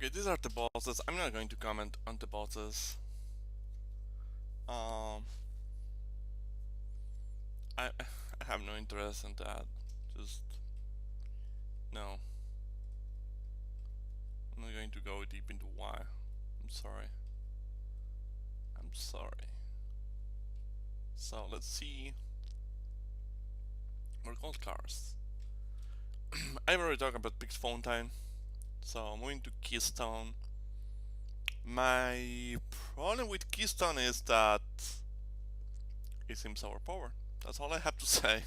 Okay, these are the bosses. I'm not going to comment on the bosses. Um, I have no interest in that. Just no. I'm not going to go deep into why. I'm sorry. I'm sorry. So let's see more gold cars. I've already talked about Pix Fountain, so moving to Keystone. My problem with Keystone is that it seems overpowered. That's all I have to say.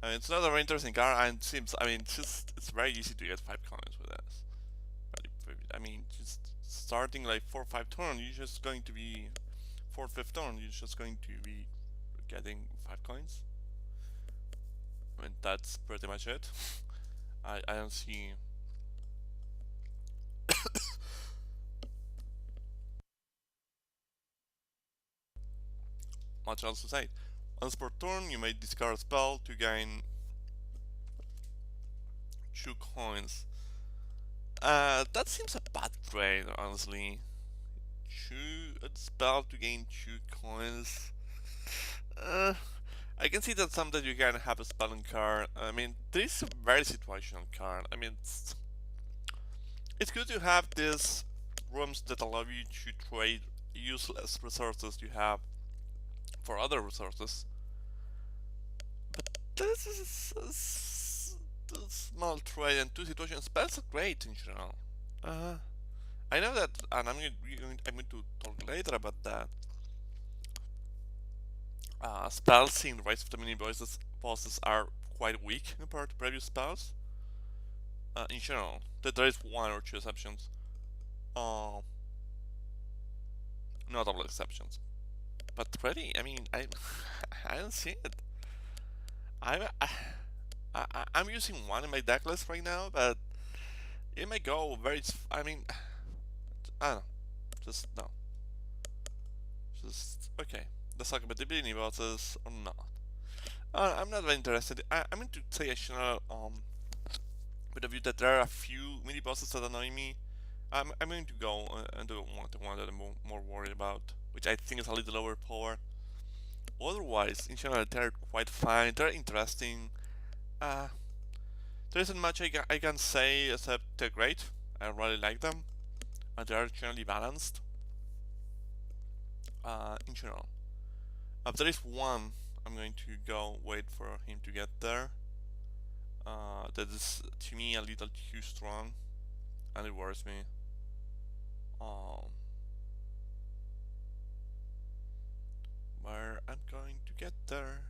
I mean, it's not a very interesting car, and it seems, I mean, it's very easy to get 5 coins with this. I mean, just starting like 4 or 5 turn, you're just going to be 4th, 5th turn, you're just going to be getting 5 coins. I mean, that's pretty much it. I don't see much else to say. Once per turn, you may discard a spell to gain 2 coins. That seems a bad trade, honestly. A spell to gain 2 coins. Uh, I can see that sometimes you can have a spelling card. I mean, this is a very situational card. I mean, it's good to have these rooms that allow you to trade useless resources you have for other resources. But this is a small trade, and 2 situation spells are great in general. I know that, and I'm going to talk later about that. Spells in Rise of the Minibosses are quite weak compared to previous spells. In general, that there is 1 or 2 exceptions. Notable exceptions. But really, I mean, I don't see it. I'm I'm using 1 in my deck list right now, but it may go very. I mean, I don't know. Just no. Just okay. Let's talk about the mini bosses or not. I'm not very interested. I'm going to say a general with a view that there are a few mini bosses that annoy me. I'm going to go and do the one that I'm more worried about, which I think is a little lower power. Otherwise, in general, they're quite fine. They're interesting. Uh, there isn't much I can say except they're great. I really like them. They are generally balanced. In general, there is one I'm going to go wait for him to get there. That is to me a little too strong, and it worries me. Where I'm going to get there.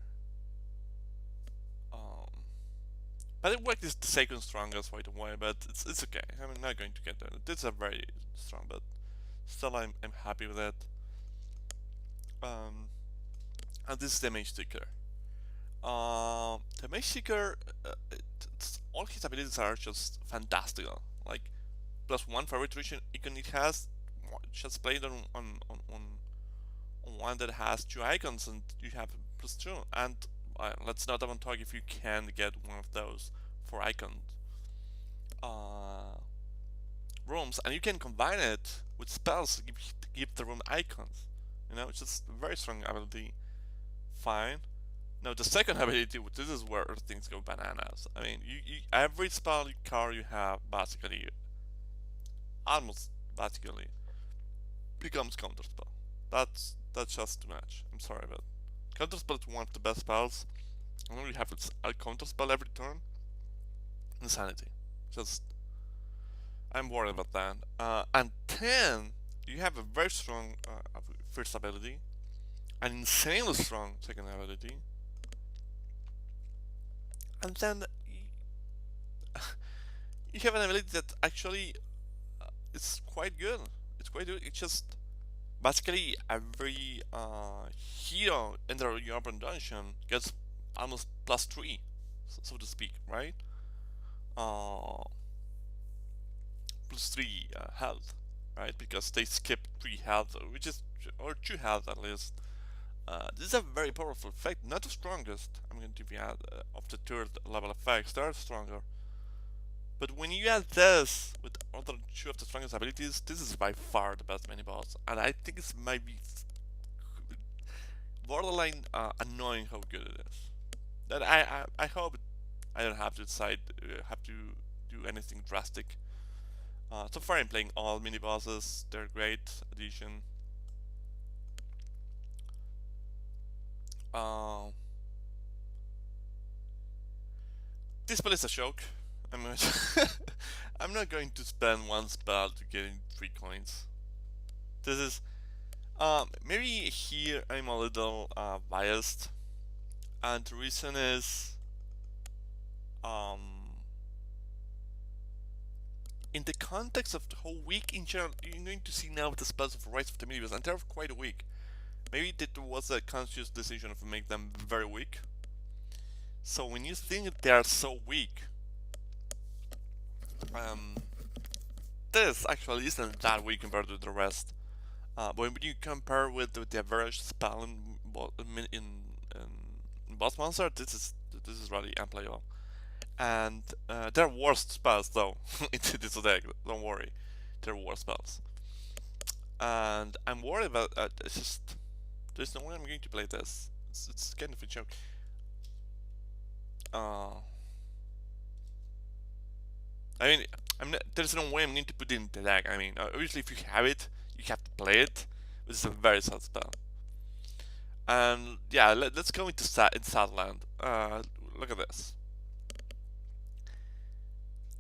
But it worked is the second strongest right away, but it's okay. I'm not going to get there. It's a very strong, but still I'm happy with it. And this is the Mage Seeker. The Mage Seeker, all his abilities are just fantastical. Like +1 for every tuition icon it has. Just played on one that has 2 icons, and you have +2. And let's not even talk if you can get one of those 4 icons rooms, and you can combine it with spells to give the room icons. You know, it's just a very strong ability. Fine. Now the second ability, this is where things go bananas. I mean, every spell card you have basically, almost basically, becomes counterspell. That's just too much. I'm sorry, but counterspell is one of the best spells. And when you have a counterspell every turn, insanity. Just I'm worried about that. And then you have a very strong first ability, an insanely strong second ability, and then you have an ability that actually is quite good. It's quite good. It's just basically every hero in the urban dungeon gets almost +3, so to speak, right? +3 health, right? Because they skip 3 health, which is or 2 health at least. This is a very powerful effect, not the strongest. I'm going to be of the 3rd level effects. They are stronger, But when you add this with other two of the strongest abilities, this is by far the best mini boss, and I think it might be borderline annoying how good it is. That I hope I don't have to decide have to do anything drastic. So far, I'm playing all mini bosses. They're great addition. Uh, this spell is a joke. I'm going to I'm not going to spend one spell to get in 3 coins. This is maybe here I'm a little biased, and the reason is um, in the context of the whole week in general. You're going to see now the spells of Rise of the Minibosses, and they're quite weak. Maybe that was a conscious decision of make them very weak. So when you think they are so weak, um, this actually isn't that weak compared to the rest. But when you compare with the average spell in boss monster, this is really unplayable. And they're worst spells though into this deck. Don't worry, they're worst spells. And I'm worried about it's just there's no way I'm going to play this. It's kind of a joke. Uh, I mean, there's no way I'm going to put it in the deck. I mean, obviously, if you have it, you have to play it. But it's a very sad spell. And yeah, let's go into Sadland. Look at this.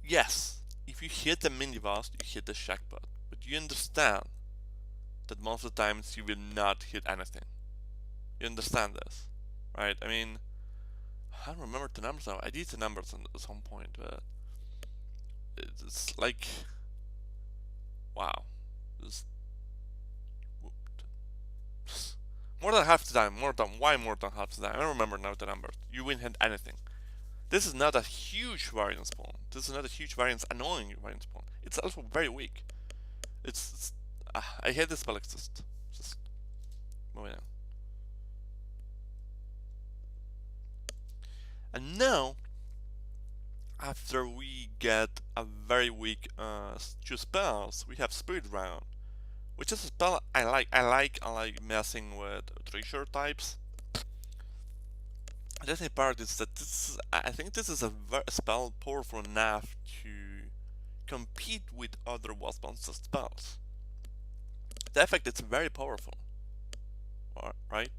Yes, if you hit the mini boss, you hit the jackpot. But you understand that most of the times you will not hit anything. You understand this, right? I mean, I don't remember the numbers now. I did the numbers at some point, but it's like, wow, it's more than half the time. More than half the time? I don't remember now the numbers. You wouldn't hit anything. This is not a huge variance pawn. This is not a huge variance, annoying variance pawn. It's also very weak. I hate this spell exist. Just moving on. And now, after we get a very weak two spells, we have Spirit Round, which is a spell I like. I like messing with treasure types. The other part is that I think this is a spell powerful enough to compete with other boss monster spells. The effect is very powerful, right?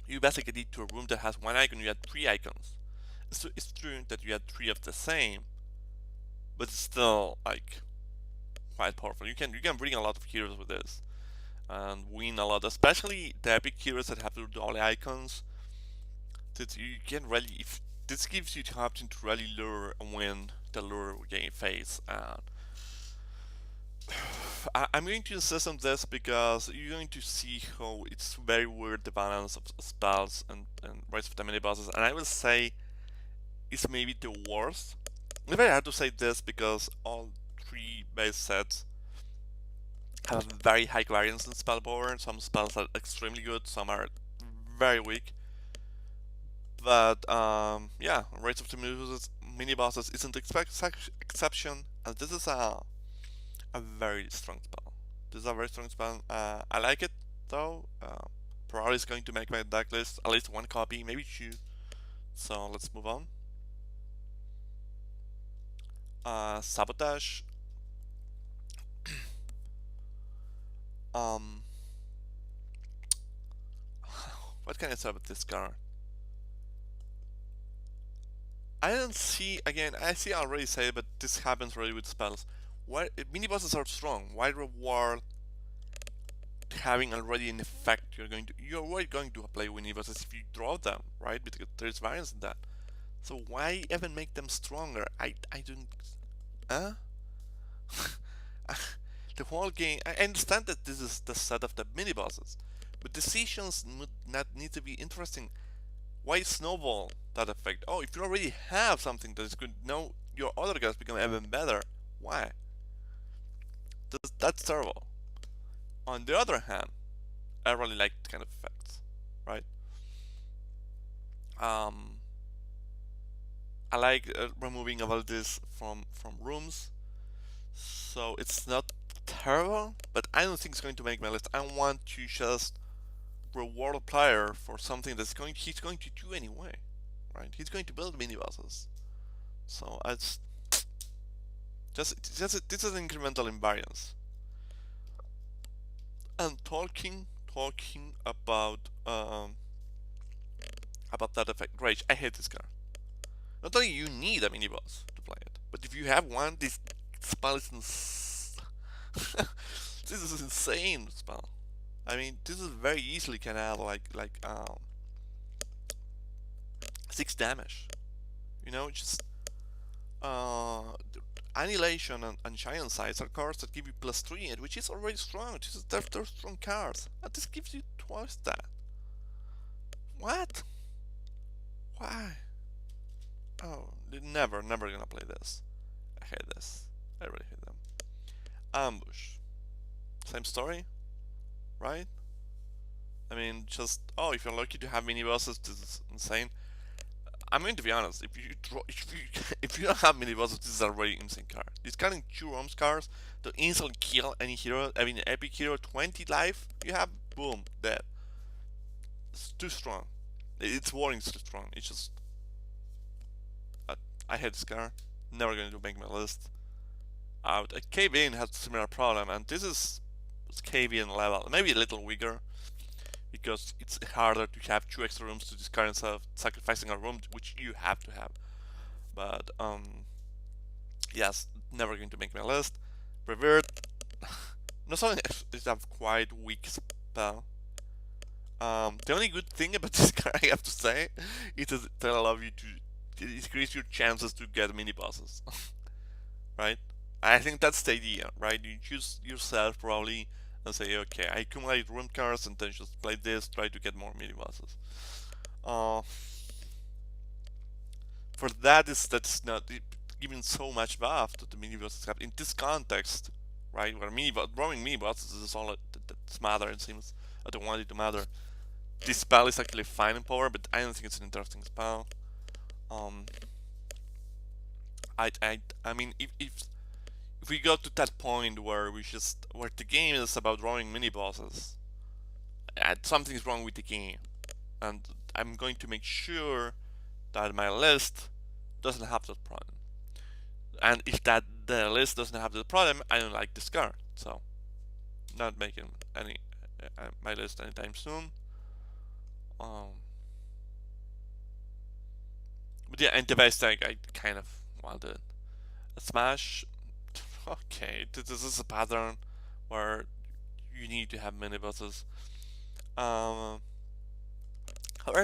You basically need to a room that has one icon, you add 3 icons. It's true that you add 3 of the same, but it's still like quite powerful. You can bring a lot of heroes with this and win a lot, especially the epic heroes that have all the icons. That you can really, if this gives you the option to really lure and win the lure game phase. And I'm going to insist on this because you're going to see how it's very weird, the balance of spells and Rise of the Mini Bosses, and I will say it's maybe the worst. It's very hard to say this because all 3 base sets have a very high variance in spell power. Some spells are extremely good, some are very weak. But yeah, Rise of the Mini Bosses isn't the exception, and this is a very strong spell. This is a very strong spell. I like it though. Probably is going to make my deck list at least 1 copy, maybe 2. So let's move on. Sabotage. What can I say about this card? I don't see, again, I see I already say, but this happens already with spells. Why mini bosses are strong? Why reward having already an effect? You're already going to play mini bosses if you draw them, right? Because there's variance in that. So why even make them stronger? I don't. Huh? The whole game. I understand that this is the set of the mini bosses, but decisions would not need to be interesting. Why snowball that effect? Oh, if you already have something that is good, now your other guys become even better. Why? That's terrible. On the other hand, I really like the kind of effects, right? I like removing abilities from rooms, so it's not terrible. But I don't think it's going to make my list. I want to just reward a player for something he's going to do anyway, right? He's going to build mini bosses, so it's just this is incremental invariance. And talking about that effect, Rage. I hate this card. Not only you need a mini boss to play it, but if you have one, this spell is this is insane spell. I mean, this is very easily can add like 6 damage. You know, just uh, Annihilation and Giant Size are cards that give you +3, which is already strong. They're strong cards, and this gives you twice that. What? Why? Oh, never gonna play this. I hate this. I really hate them. Ambush. Same story, right? I mean, just if you're lucky to have mini bosses, this is insane. I'm going to be honest. If you don't have mini bosses, this is a really insane card. These carrying 2 cards to instantly kill any hero. I mean, epic hero, 20 life. You have boom, dead. It's too strong. It's warning too strong. It's just I hate this card. Never going to make my list. Out. KBN has a similar problem, and this is KBN level, maybe a little weaker, because it's harder to have 2 extra rooms to discard instead of sacrificing a room, which you have to have. But yes, never going to make my list. Revert. Not only is a quite weak spell. The only good thing about this card, I have to say, is that it allows you to increase your chances to get mini bosses. Right? I think that's the idea, right? You choose yourself probably and say, okay, I accumulate room cards and then just play this, try to get more mini bosses. For that's not giving so much buff to the mini bosses have in this context, right? Where drawing mini bosses is all that's matter. It seems I don't want it to matter. This spell is actually fine in power, but I don't think it's an interesting spell. I mean, if we go to that point where where the game is about drawing mini bosses, something's wrong with the game, and I'm going to make sure that my list doesn't have that problem. And if the list doesn't have the problem, I don't like this card, so not making any my list anytime soon. But yeah, and the best I kind of wanted a smash. Okay, this is a pattern where you need to have many bosses. However,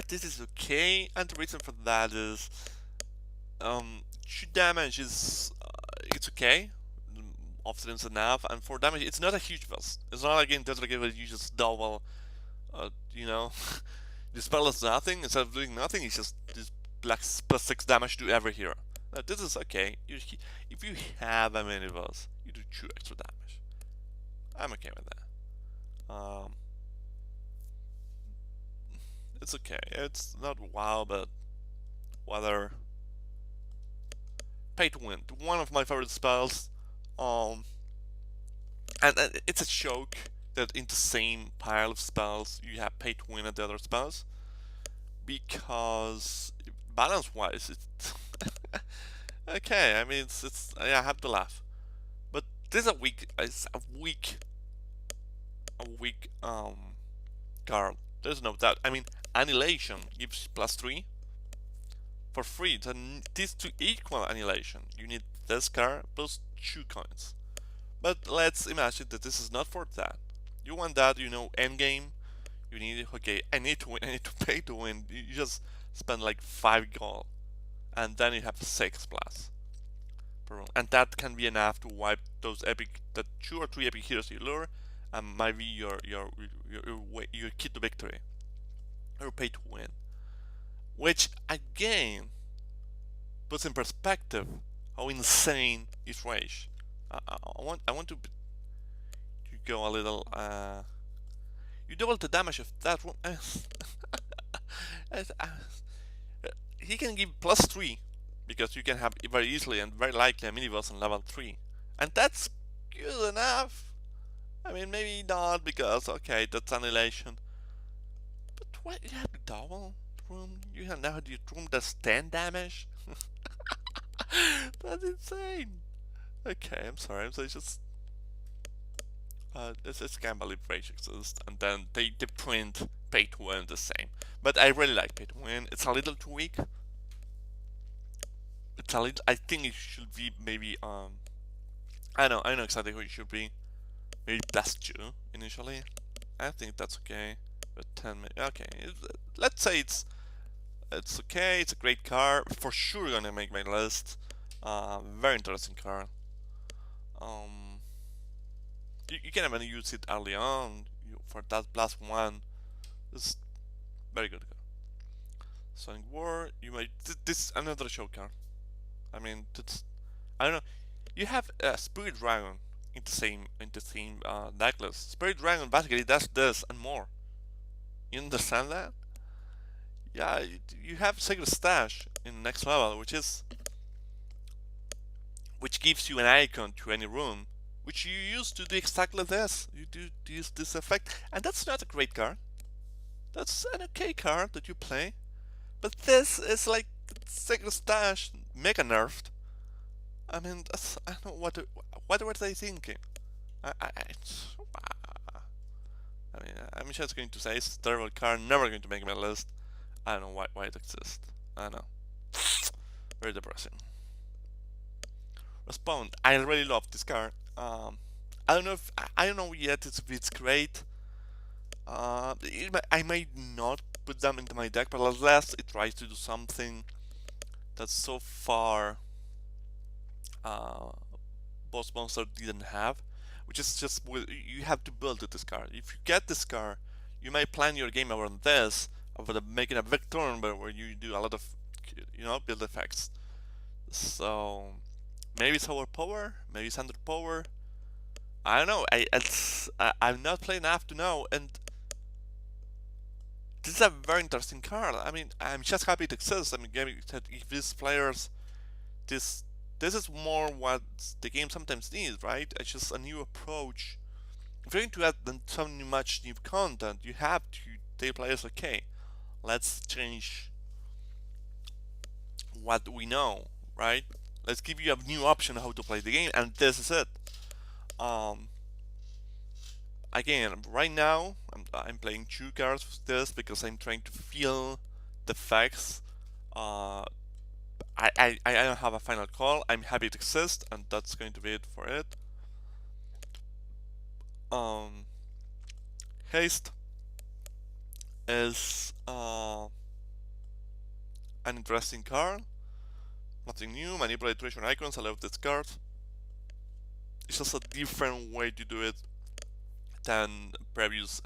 this is okay, and the reason for that is 2 damage is it's okay, often it's enough, and 4 damage it's not a huge bust. It's not like in Desert where you just double, you know, the spell is nothing. Instead of doing nothing, it's just this +6 damage to every hero. This is okay. If you have a mini boss, you do 2 extra damage. I'm okay with that. It's okay. It's not wow, but whether pay to win. One of my favorite spells. And it's a joke that in the same pile of spells you have pay to win and the other spells, because balance-wise, it's okay. I mean, it's I have to laugh, but this is a weak card. There's no doubt. I mean, Annihilation gives +3 for free. Then this to equal Annihilation, you need this card plus 2 coins. But let's imagine that this is not for that. You want that, end game. You need okay. I need to win. I need to pay to win. You just spend like 5 gold, and then you have 6 plus per room, and that can be enough to wipe those that 2 or 3 epic heroes you lure, and might be your key to victory, or pay to win, which again puts in perspective how insane is Rage. I want to go a little. You double the damage of that room. He can give +3 because you can have very easily and very likely a miniboss on level 3. And that's good enough. I mean, maybe not because, okay, that's annihilation. But what, you have double room? You have now the room that's 10 damage? That's insane. Okay, I'm sorry. So it's just it's can't believe Rage exists, and then they print pay to win the same. But I really like pay to win. It's a little too weak. It's a little. I think it should be maybe I know exactly who it should be. Maybe best you initially. I think that's okay. But 10 okay. Let's say it's okay. It's a great car. For sure gonna make my list. Very interesting car. Um, you can even use it early on for that +1. It's very good car. Sonic War. You might this another show car. I mean, that's I don't know. You have Spirit Dragon in the same necklace. Spirit Dragon basically does this and more. You understand that? Yeah, you have Sacred Stash in next level, which gives you an icon to any room, which you use to do exactly this. You do use this effect, and that's not a great card. That's an okay card that you play, but this is like Sacred Stash mega nerfed. I mean, I don't know what were they thinking. I mean, I'm just going to say it's a terrible card, never going to make my list. I don't know why it exists. I know. Very depressing. Respond. I really love this card. I don't know if I don't know yet if it's great. I might not put them into my deck, but at least it tries to do something that so far boss monster didn't have, which is just you have to build with this card. If you get this card, you might plan your game around this, about making a big turn, but where you do a lot of build effects. So maybe it's overpower, maybe it's underpower. I don't know. I'm not playing enough to know, and this is a very interesting card. I mean, I'm just happy it exists. I mean, if these players, this this is more what the game sometimes needs, right? It's just a new approach. If you're going to add so much new content, you have to tell players, okay, let's change what we know, right? Let's give you a new option how to play the game, and this is it. Again, right now I'm playing 2 cards with this because I'm trying to feel the facts. I don't have a final call. I'm happy it exists, and that's going to be it for it. Haste is an interesting card. Nothing new. Manipulate treasure icons. I love this card. It's just a different way to do it than previous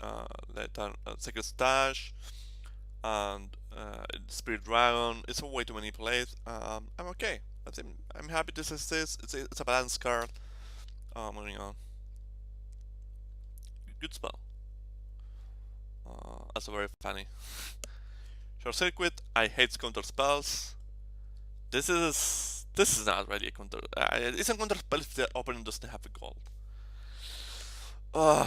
Sacred Stash and Spirit Dragon. It's a way to manipulate. I'm okay. I'm happy this exists. It's a balanced card. Moving on. Good spell. Also very funny. Short Circuit. I hate counter spells. This is not really a counter. It's a counter spell if the opponent doesn't have a gold. But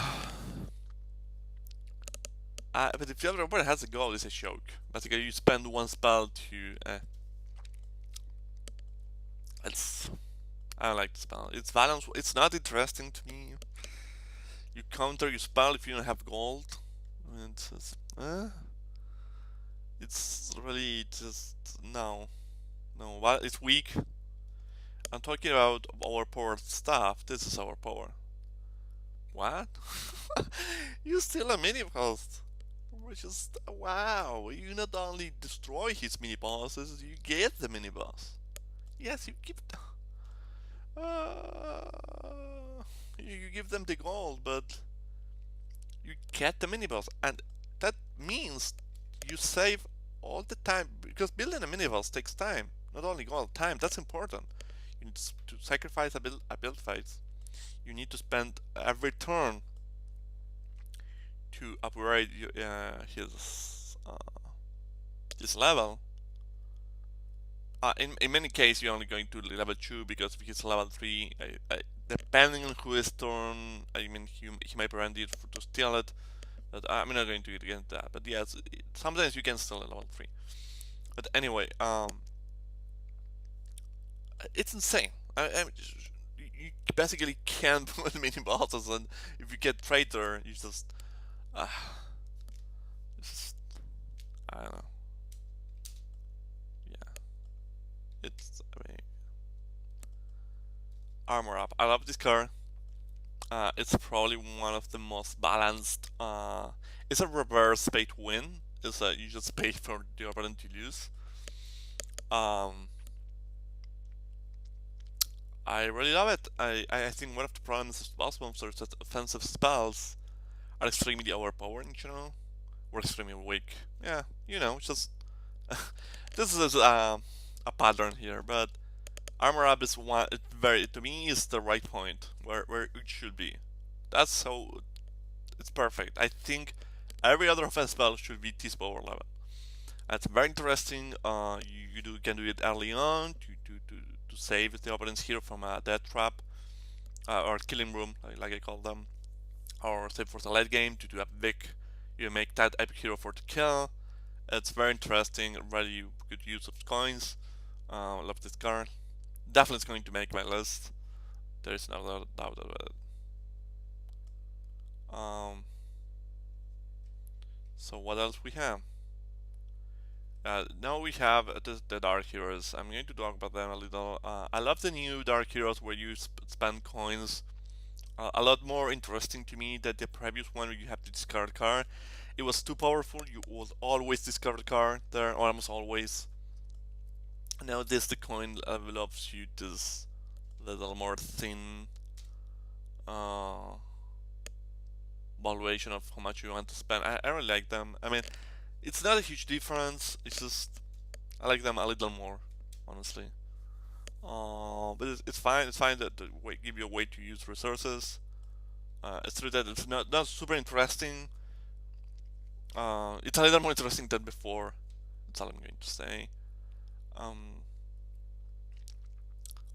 if the other opponent has a gold, it's a joke. Basically, you spend one spell to. I don't like the spell. It's balance. It's not interesting to me. You counter your spell if you don't have gold. It's really just no. Well, it's weak. I'm talking about overpowered stuff. This is overpowered. What? You steal a mini boss, which is wow. You not only destroy his mini bosses, you get the mini boss. Yes, you give. You give them the gold, but you get the mini boss, and that means you save all the time because building a mini boss takes time. Not only gold, time. That's important. You need to sacrifice a build phase. You need to spend every turn to upgrade his level. in many cases, you're only going to level 2 because if it's level 3, depending on who is turn, I mean, he might prevent it to steal it. But I'm not going to get into that. But yes, sometimes you can steal a level 3. But anyway, it's insane. You basically can't put mini bosses, and if you get traitor, you just, uh, it's just, I don't know. Yeah, it's, I mean, armor up. I love this card. It's probably one of the most balanced. It's a reverse pay to win. It's a you just pay for the opponent to lose. Um, I really love it. I think one of the problems of boss monsters is that offensive spells are extremely overpowered in general. Or extremely weak. Yeah, just this is a pattern here, but armor up is one. It very to me is the right point where it should be. That's so it's perfect. I think every other offense spell should be this power level. That's very interesting. You can do it early on to save the opponent's hero from a death trap or killing room, like I call them, or save for the late game to do a big, you make that epic hero for the kill. It's very interesting, really good use of coins. Love this card. Definitely it's going to make my list. There is no doubt about it. So what else we have? Now we have the Dark Heroes. I'm going to talk about them a little. I love the new Dark Heroes where you spend coins. A lot more interesting to me than the previous one where you have to discard a card. It was too powerful. You would always discard a card there, or almost always. Now this the coin allows you this little more thin uh, valuation of how much you want to spend. I really like them. I mean, it's not a huge difference. It's just I like them a little more, honestly. But it's fine. It's fine that they give you a way to use resources. It's true that it's not super interesting. It's a little more interesting than before. That's all I'm going to say. Um,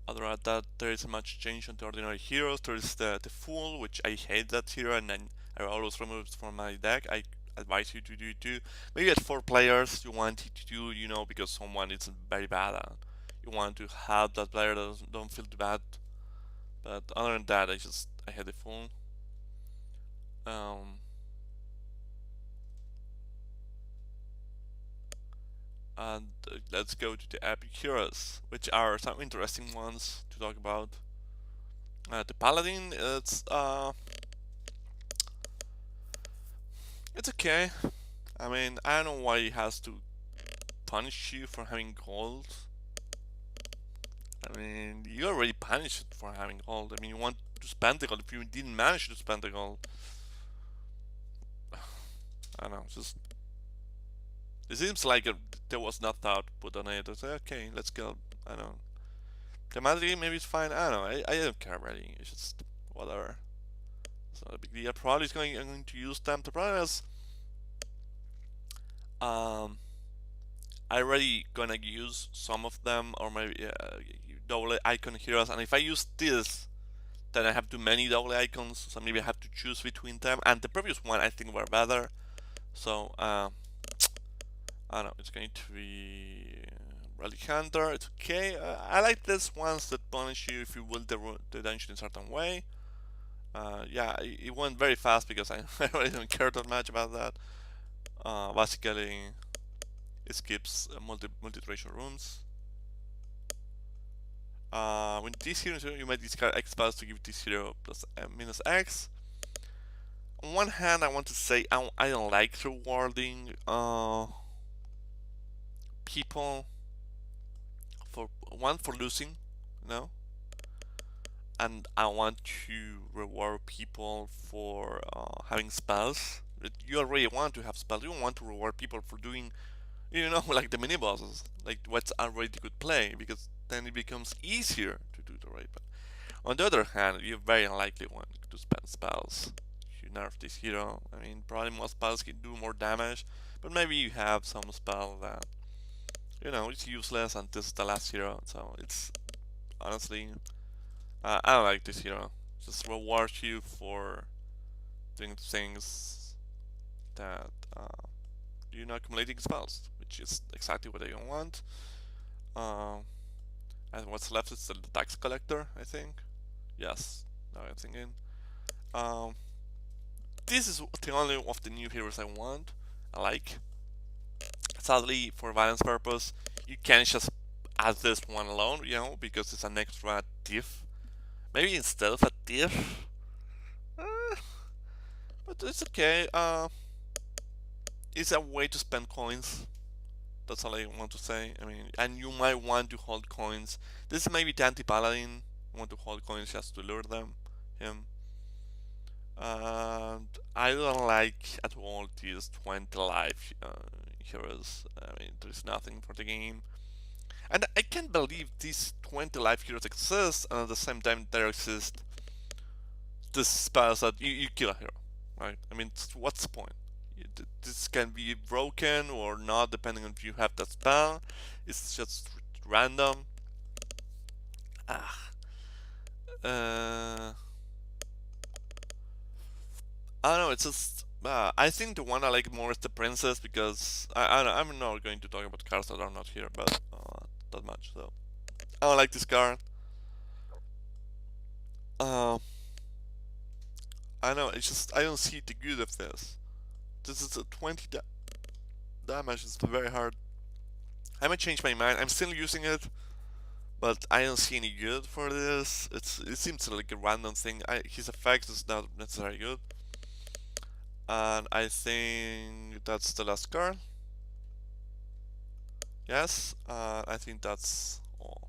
Other than that, there isn't much change on the ordinary heroes. There is the Fool, which I hate that hero, and then I always remove it from my deck. I advise you to do it too. Maybe at 4 players, you want it to do, because someone is very bad. You want to help that player that don't feel too bad. But other than that, I hate the Fool. Um, and let's go to the epic heroes, which are some interesting ones to talk about. The Paladin, it's okay. I mean, I don't know why he has to punish you for having gold. I mean, you already punished for having gold. I mean, you want to spend the gold. If you didn't manage to spend the gold, I don't know. Just it seems like there was not thought put on it. I say, okay, let's go. I don't know. Thematically, maybe it's fine. I don't know. I don't care really. It's just whatever. It's not a big deal. Probably I'm going to use them. The problem is, um, I already gonna use some of them, or maybe double icon heroes. And if I use this, then I have too many double icons. So maybe I have to choose between them. And the previous one I think were better. So I don't know. It's going to be Rally Hunter. It's okay. I like these ones that punish you if you will the dungeon in a certain way. Yeah, it went very fast because I, I really don't care that much about that. Basically, it skips multi-duration rooms. When this hero, you might discard X spells to give this hero plus minus X. On one hand, I want to say I don't like rewarding people for losing, you know, and I want to reward people for having spells. You already want to have spells. You don't want to reward people for doing, like the mini bosses, like what's already good play, because then it becomes easier to do the right play. On the other hand, you very unlikely want to spend spells. If you nerf this hero, I mean, probably most spells can do more damage, but maybe you have some spell that You know, it's useless, and this is the last hero, so it's honestly, I don't like this hero. Just reward you for doing things that you're not accumulating spells, which is exactly what I don't want. Um, and what's left is the tax collector, I think. Yes, now I'm thinking. Um, this is the only of the new heroes I want. I like. Sadly, for balance purpose, you can't just add this one alone, you know, because it's an extra diff. Maybe instead of a diff, uh, but it's okay. It's a way to spend coins. That's all I want to say. I mean, and you might want to hold coins. This may be the anti-paladin. You want to hold coins just to lure him. And I don't like at all these 20 life heroes. I mean, there's nothing for the game. And I can't believe these 20 life heroes exist, and at the same time there exist these spells that you kill a hero, right? I mean, what's the point? This can be broken or not depending on if you have that spell. It's just random. Ah. Uh, I don't know. It's just. I think the one I like more is the princess because I'm not going to talk about cards that are not here, but that much. So I don't like this card. Uh, I know. It's just I don't see the good of this. This is a 20 damage. It's very hard. I might change my mind. I'm still using it, but I don't see any good for this. It seems like a random thing. His effect is not necessarily good, and I think that's the last card. Yes, I think that's all.